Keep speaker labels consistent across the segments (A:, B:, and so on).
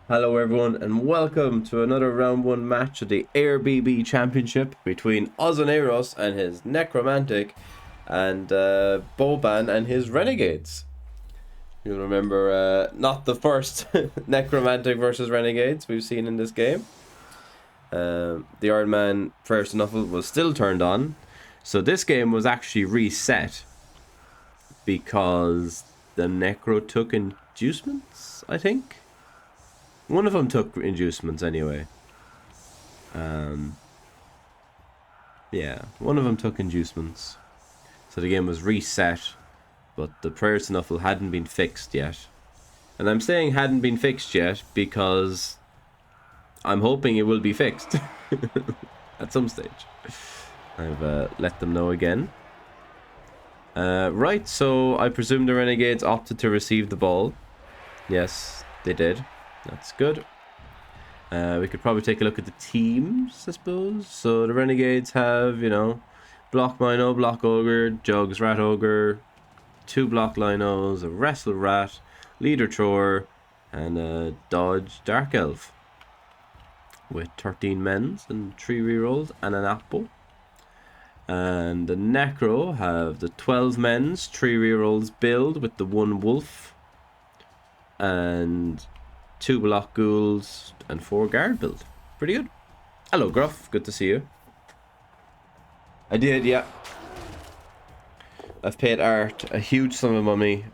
A: Hello everyone and welcome to another round 1 match of the Éire BB Championship between Osneros and his Necromantic and Boban and his Renegades. You'll remember not the first Necromantic versus Renegades we've seen in this game. The Iron Man first Snuffle was still turned on, so this game was actually reset because the Necro took inducements, I think. One of them took inducements anyway. Yeah, one of them took inducements. So the game was reset, but the prayer snuffle hadn't been fixed yet. And I'm saying hadn't been fixed yet because I'm hoping it will be fixed at some stage. I've let them know again. Right, so I presume the Renegades opted to receive the ball. Yes, they did. That's good. We could probably take a look at the teams, I suppose. So the Renegades have, Block Mino, Block Ogre, Jugs, Rat Ogre, 2 Block Linos, a Wrestle Rat, Leader Thrower, and a Dodge Dark Elf. With 13 mens and 3 rerolls and an apple. And the Necro have the 12 mens, 3 rerolls build with the 1 wolf. And 2 block ghouls and 4 guard build. Pretty good. Hello Gruff, good to see you. I did, yeah. I've paid Art a huge sum of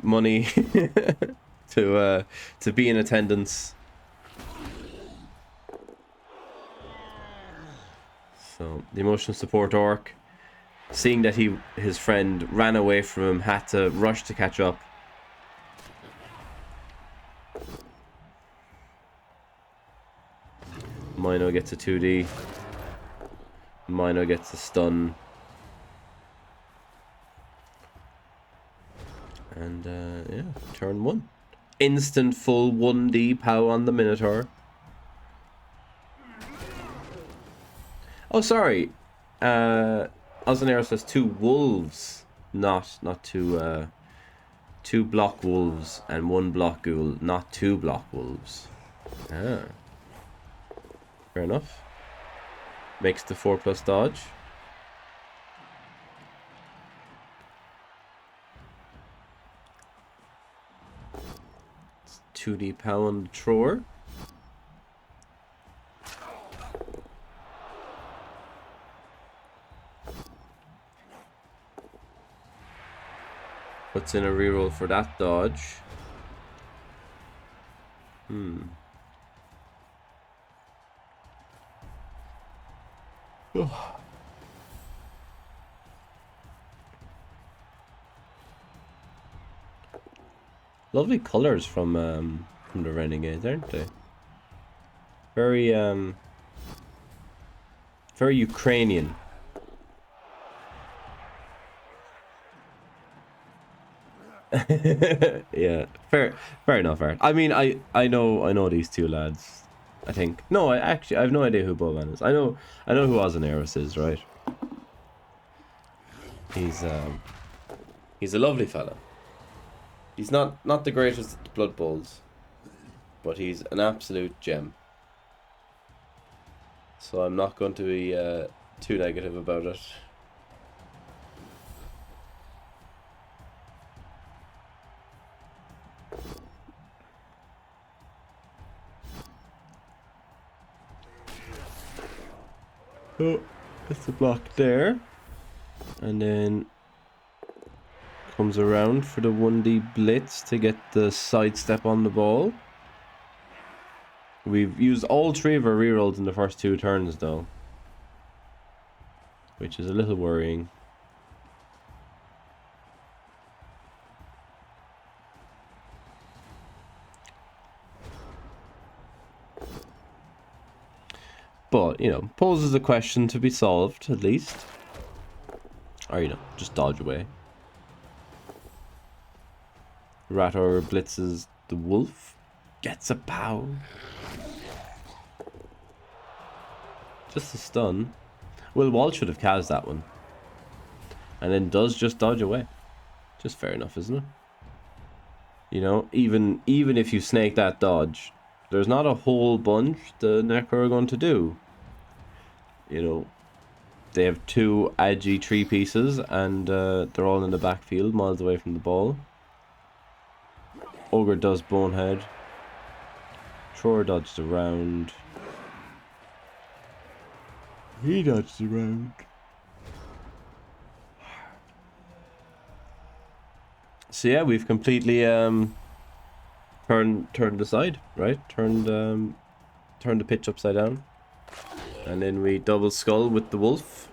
A: money to be in attendance. So the emotional support orc, seeing that his friend ran away from him, had to rush to catch up. Mino gets a 2D. Mino gets a stun. And yeah, turn 1. Instant full 1D pow on the Minotaur. Oh, sorry. Osneros has 2 wolves, not 2 block wolves and 1 block ghoul, not 2 block wolves. Ah. Fair enough. Makes the 4+ dodge. It's 2D pow on the thrower. Puts in a reroll for that dodge. Oh. Lovely colors from the Renegades, aren't they? Very very Ukrainian. Yeah, fair enough, Art. I mean, I know these 2 lads. I think. No, I have no idea who Boban is. I know who Osneros is, right? He's a lovely fella. He's not the greatest at the Blood Bowls, but he's an absolute gem. So I'm not going to be too negative about it. Oh, it's a block there. And then comes around for the 1D blitz to get the sidestep on the ball. We've used all 3 of our rerolls in the first 2 turns though, which is a little worrying. But, poses a question to be solved, at least. Or, just dodge away. Rat Ogre blitzes the wolf. Gets a pow. Just a stun. Will Wall should have cast that one. And then does just dodge away. Just fair enough, isn't it? You know, even if you snake that dodge, there's not a whole bunch the Necro are going to do. You know, they have 2 Agi 3 pieces, and they're all in the backfield, miles away from the ball. Ogre does Bonehead. Thrower dodged around. He dodged around. So yeah, we've completely turned the side, right? Turned the pitch upside down. And then we double skull with the wolf.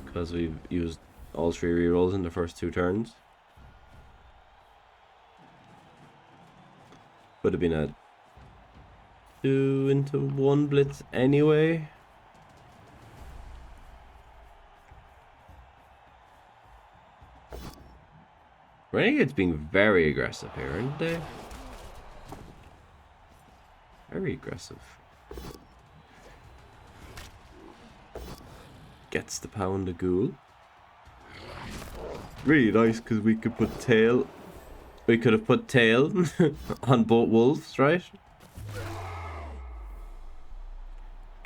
A: Because we've used all 3 rerolls in the first 2 turns. Would have been a 2-into-1 blitz anyway. Renegades being very aggressive here, aren't they? Very aggressive. Gets the pound of ghoul. Really nice because we could put tail. We could have put tail on both wolves, right?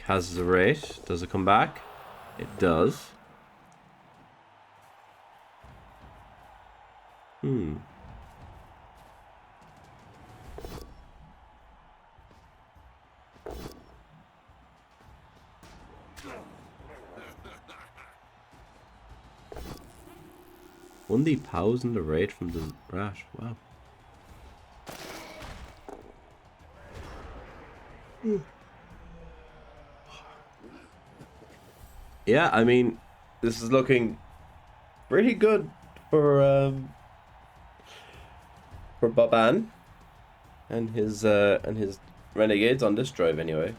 A: Has a rate. Does it come back? It does. One the pows in the rate from the rat. Wow. Yeah, I mean, this is looking pretty good for Boban and his Renegades on this drive anyway.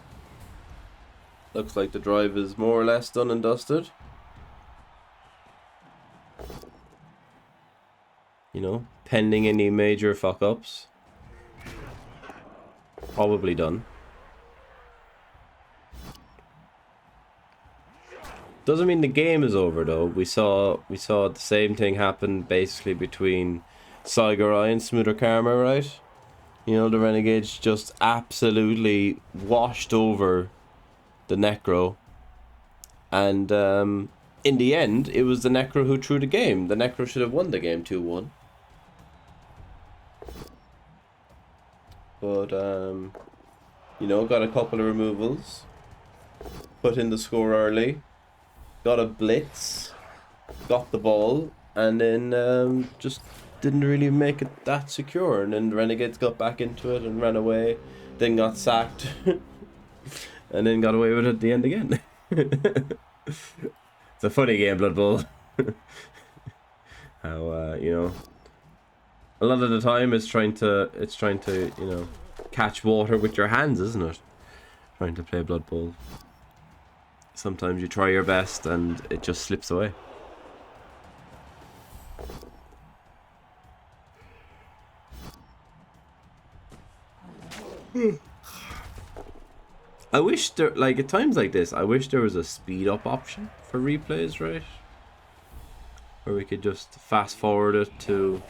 A: Looks like the drive is more or less done and dusted. You know, pending any major fuck-ups. Probably done. Doesn't mean the game is over though. We saw the same thing happen basically between Saigarai and Smoother Karma, right? You know, the Renegades just absolutely washed over the Necro. And in the end, it was the Necro who threw the game. The Necro should have won the game 2-1. But, you know, got a couple of removals. Put in the score early. Got a blitz. Got the ball. And then just didn't really make it that secure. And then the Renegades got back into it and ran away. Then got sacked. And then got away with it at the end again. It's a funny game, Blood Bowl. How, you know... A lot of the time it's trying to, you know, catch water with your hands, isn't it? Trying to play Blood Bowl. Sometimes you try your best and it just slips away. I wish there, like, at times like this, I wish there was a speed up option for replays, right? Where we could just fast forward it to...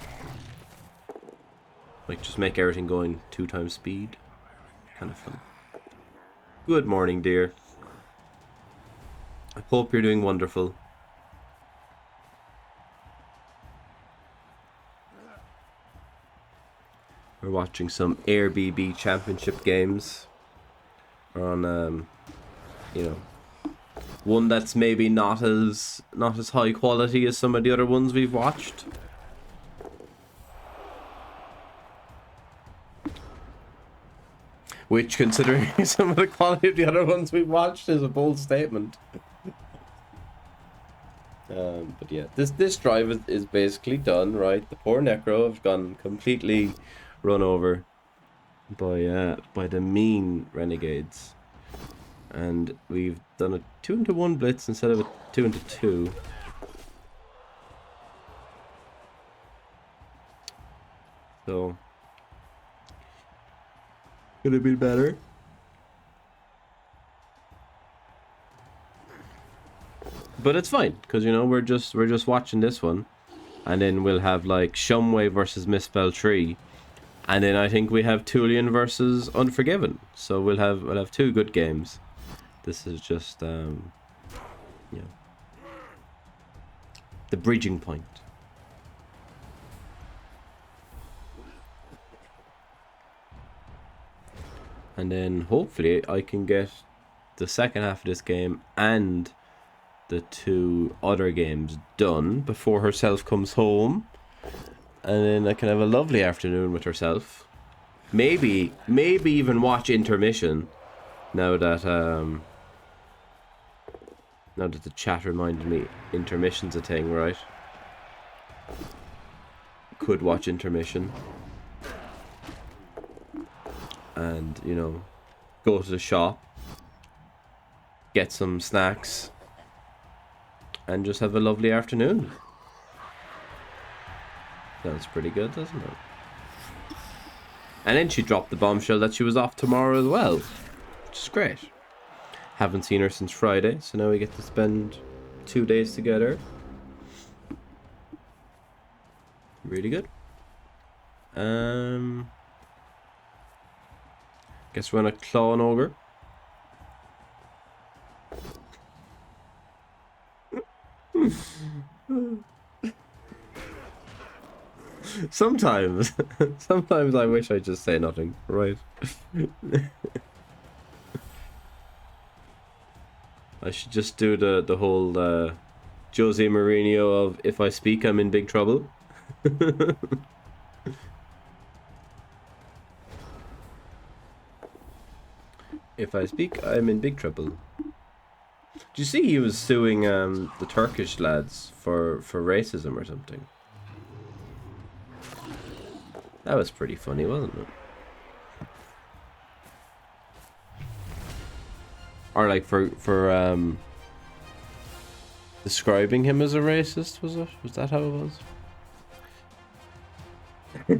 A: like, just make everything going 2 times speed. Kind of fun. Good morning, dear. I hope you're doing wonderful. We're watching some Éire BB championship games. We're on, you know, one that's maybe not as high quality as some of the other ones we've watched. Which, considering some of the quality of the other ones we've watched, is a bold statement. But yeah, this drive is basically done, right? The poor Necro have gone completely run over by the mean Renegades. And we've done a 2-into-1 blitz instead of a 2-into-2. So... could have been better. But it's fine, because, you know, we're just watching this one. And then we'll have, like, Shumway versus Misspell Tree. And then I think we have Tulian versus Unforgiven. So we'll have 2 good games. This is just the bridging point. And then hopefully I can get the second half of this game and the 2 other games done before herself comes home. And then I can have a lovely afternoon with herself. Maybe even watch intermission. Now that the chat reminded me intermission's a thing, right? Could watch intermission. And, you know, go to the shop, get some snacks, and just have a lovely afternoon. Sounds pretty good, doesn't it? And then she dropped the bombshell that she was off tomorrow as well, which is great. Haven't seen her since Friday, so now we get to spend 2 days together. Really good. Guess we're gonna claw an ogre. Sometimes I wish I'd just say nothing, right? I should just do the whole Jose Mourinho of if I speak I'm in big trouble. If I speak I'm in big trouble. Do you see he was suing the Turkish lads for racism or something? That was pretty funny, wasn't it? Or like for describing him as a racist, was it? Was that how it was?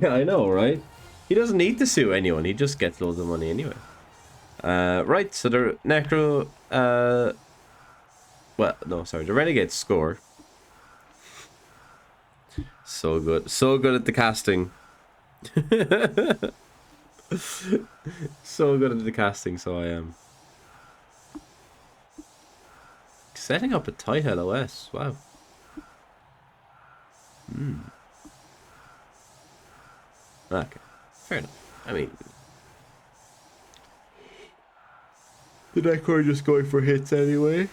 A: I know, right? He doesn't need to sue anyone, he just gets loads of money anyway. Right, so the Necro well, no, sorry, the Renegades score. So good at the casting. So good at the casting, so I am. Setting up a tight LOS, wow. Okay, fair enough. I mean, the Necro just going for hits anyway.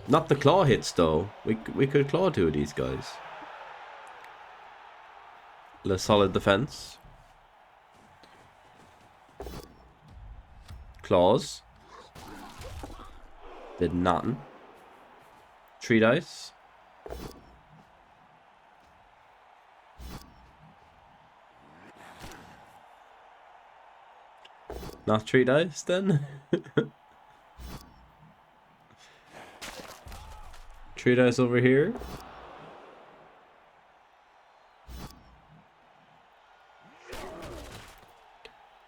A: Not the claw hits though. We could claw 2 of these guys. A solid defense. Claws. Did nothing. 3 dice. Not 3 dice then. 3 dice over here.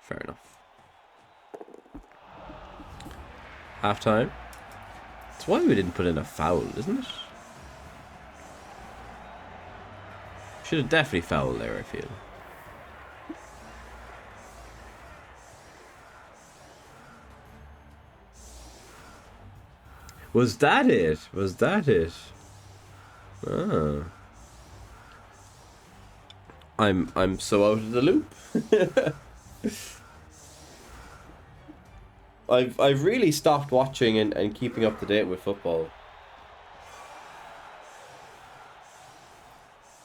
A: Fair enough. Half time. That's why we didn't put in a foul, isn't it? Should have definitely fouled there, I feel. Was that it? Was that it? Ah. I'm so out of the loop. I've really stopped watching and keeping up to date with football.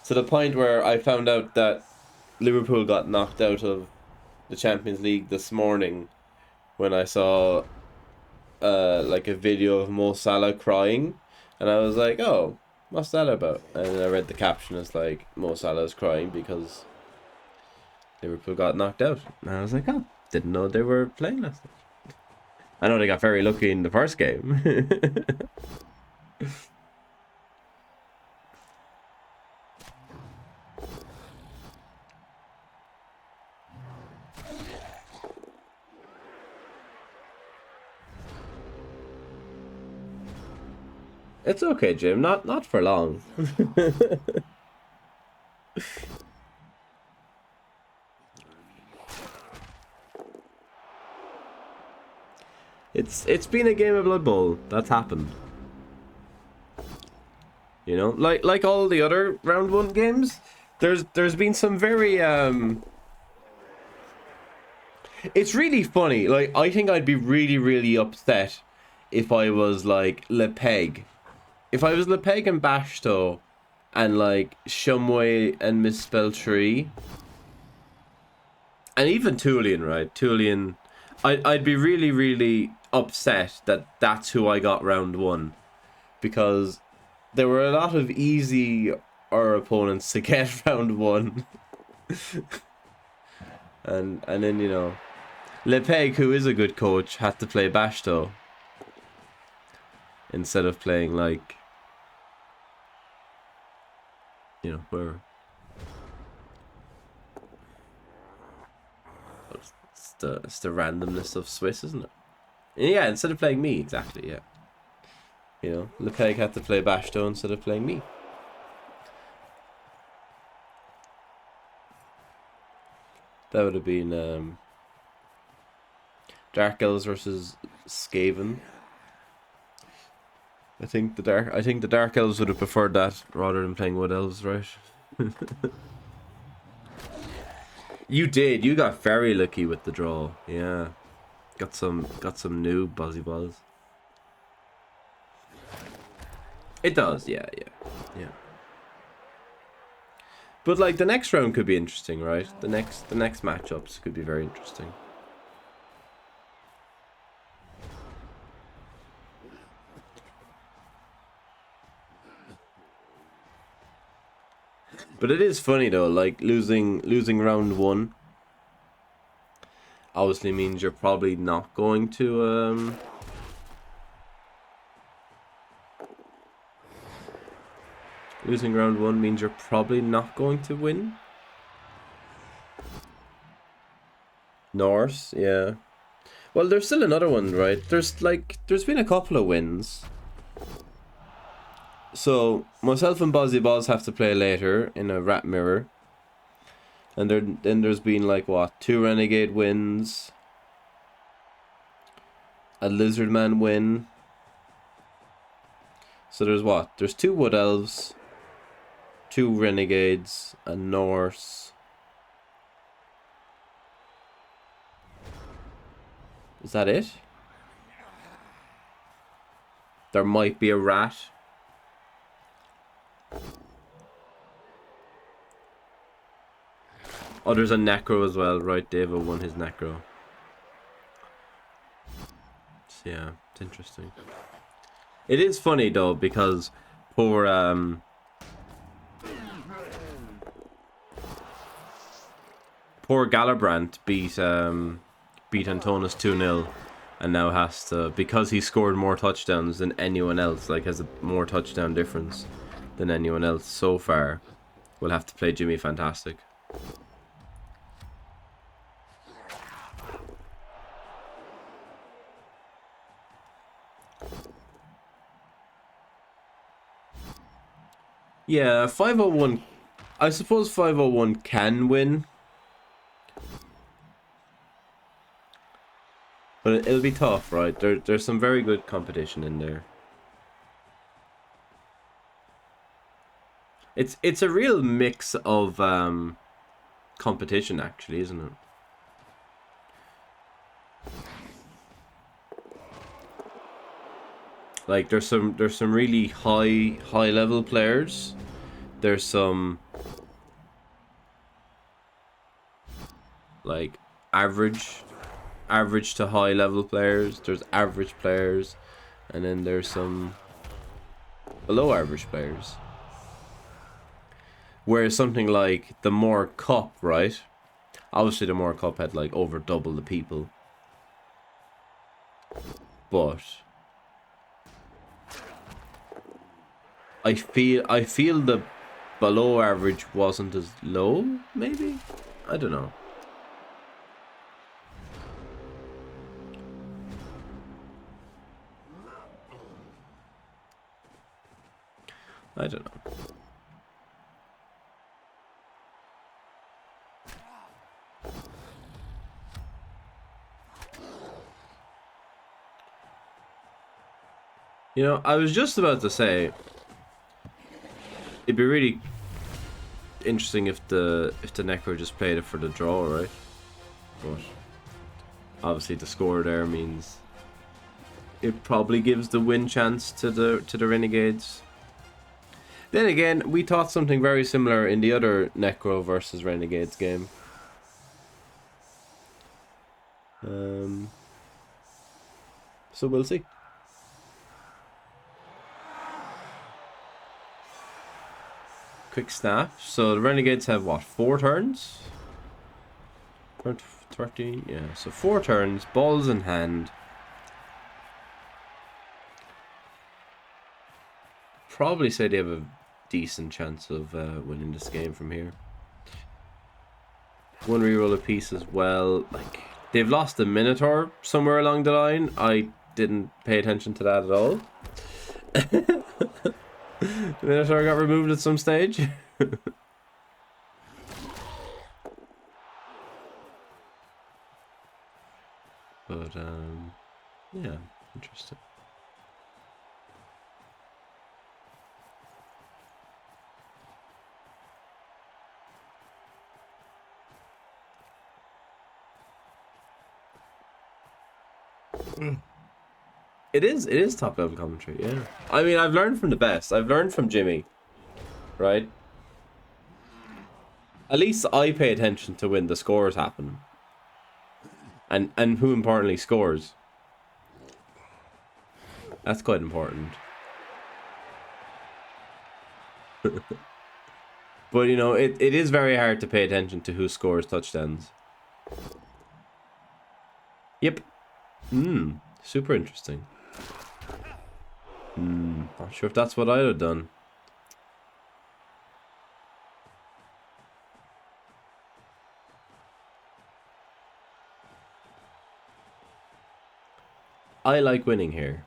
A: To the point where I found out that Liverpool got knocked out of the Champions League this morning when I saw like a video of Mo Salah crying, and I was like, oh, what's that about? And I read the caption, it's like, Mo Salah's crying because Liverpool got knocked out. And I was like, oh, didn't know they were playing last night. I know they got very lucky in the first game. It's okay, Jim. Not for long. It's been a game of Blood Bowl. That's happened. You know, like all the other round 1 games, there's been some very it's really funny. Like, I think I'd be really upset if I was like Lepeg. If I was Lepeg and Bashto and like Shumway and Misspelltree and even Tulian, right? Tulian, I'd be really upset that that's who I got round 1, because there were a lot of easy opponents to get round 1. and then, you know, Lepeg, who is a good coach, had to play Bashto instead of playing, like, you know, where it's the randomness of Swiss, isn't it? Yeah, instead of playing me, exactly, yeah. You know, Lepeg had to play Bashto instead of playing me. That would have been Dark Elves versus Skaven. I think the Dark Elves would have preferred that rather than playing Wood Elves, right? You did. You got very lucky with the draw. Yeah. Got some new buzzy balls. It does, yeah. But like the next round could be interesting, right? The next matchups could be very interesting. But it is funny though, like losing round 1 obviously means you're probably not going to losing round 1 means you're probably not going to win. Norse, yeah. Well, there's still another one, right? There's been a couple of wins. So myself and Bozzy Boz have to play later in a Rat Mirror. And then there's been like what, 2 Renegade wins, a Lizardman win. So there's what? There's 2 Wood Elves, 2 Renegades, a Norse. Is that it? There might be a rat. Oh, there's a Necro as well, right? David won his Necro. So, yeah, it's interesting. It is funny though, because poor Galibrand beat Antonis 2-0 and now has to, because he scored more touchdowns than anyone else, like has a more touchdown difference than anyone else so far, will have to play Jimmy Fantastic. Yeah, 501. I suppose 501 can win. But it'll be tough, right? There's some very good competition in there. It's a real mix of competition, actually, isn't it? Like there's some really high level players. There's some like average to high level players. There's average players, and then there's some below average players. Whereas something like the Moore Cup, right? Obviously the Moore Cup had like over double the people. But I feel the below average wasn't as low, maybe? I don't know. I don't know. You know, I was just about to say it'd be really interesting if the Necro just played it for the draw, right? But obviously the score there means it probably gives the win chance to the Renegades. Then again, we thought something very similar in the other Necro versus Renegades game. So we'll see. Quick snap. So the Renegades have what, 4 turns? 13, yeah. So 4 turns, balls in hand. Probably say they have a decent chance of winning this game from here. 1 reroll apiece as well. Like, they've lost a Minotaur somewhere along the line. I didn't pay attention to that at all. The Minotaur got removed at some stage. But yeah, interesting. It is top level commentary, yeah. I mean, I've learned from the best. I've learned from Jimmy, right? At least I pay attention to when the scores happen, and who importantly scores. That's quite important. But you know, it is very hard to pay attention to who scores touchdowns. Yep. Super interesting. Not sure if that's what I'd have done. I like winning here.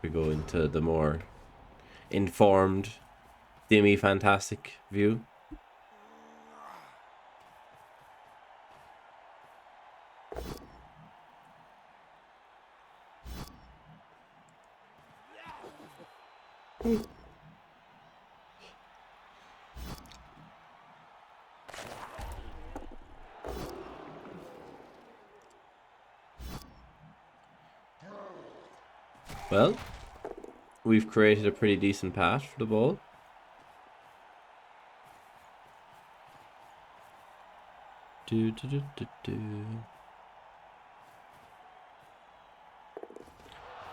A: We go into the more informed, dimmy, fantastic view. Well, we've created a pretty decent path for the ball.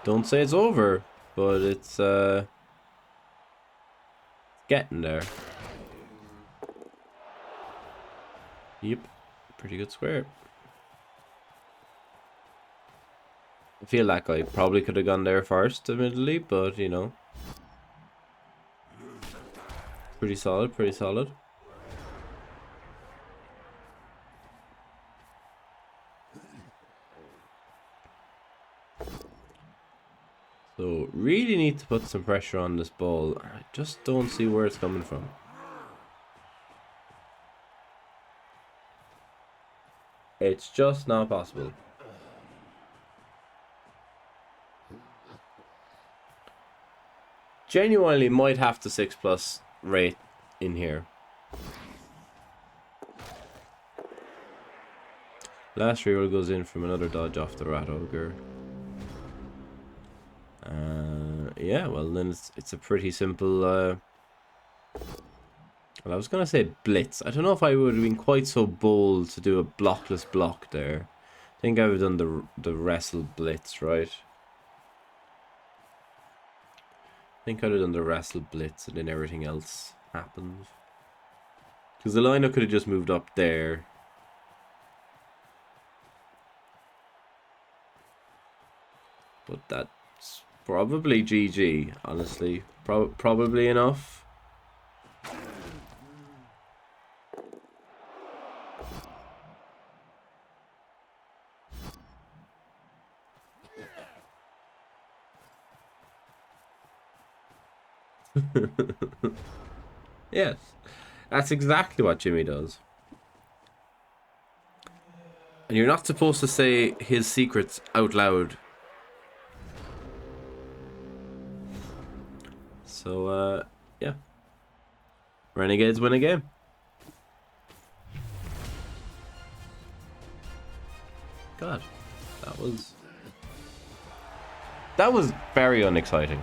A: Don't say it's over, but it's getting there. Yep, pretty good square. I feel like I probably could have gone there first, admittedly, but you know, pretty solid, pretty solid. So really need to put some pressure on this ball. I just don't see where it's coming from. It's just not possible. Genuinely might have to 6+ rate in here. Last reroll goes in from another dodge off the Rat Ogre. Yeah, well then it's a pretty simple. Well, I was gonna say blitz. I don't know if I would have been quite so bold to do a blockless block there. I think I would have done the wrestle blitz, right? I think I'd have done the wrestle blitz and then everything else happens. Because the lineup could have just moved up there. But that's probably GG, honestly. Probably enough. Yes, that's exactly what Jimmy does. And you're not supposed to say his secrets out loud. So, yeah. Renegades win a game. God, that was very unexciting.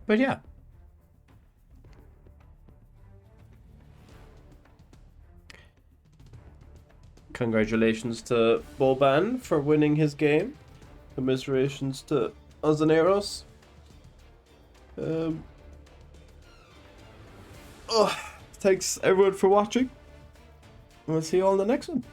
A: But yeah. Congratulations to Boban for winning his game. Commiserations to Osneros. Thanks everyone for watching. We'll see you all in the next one.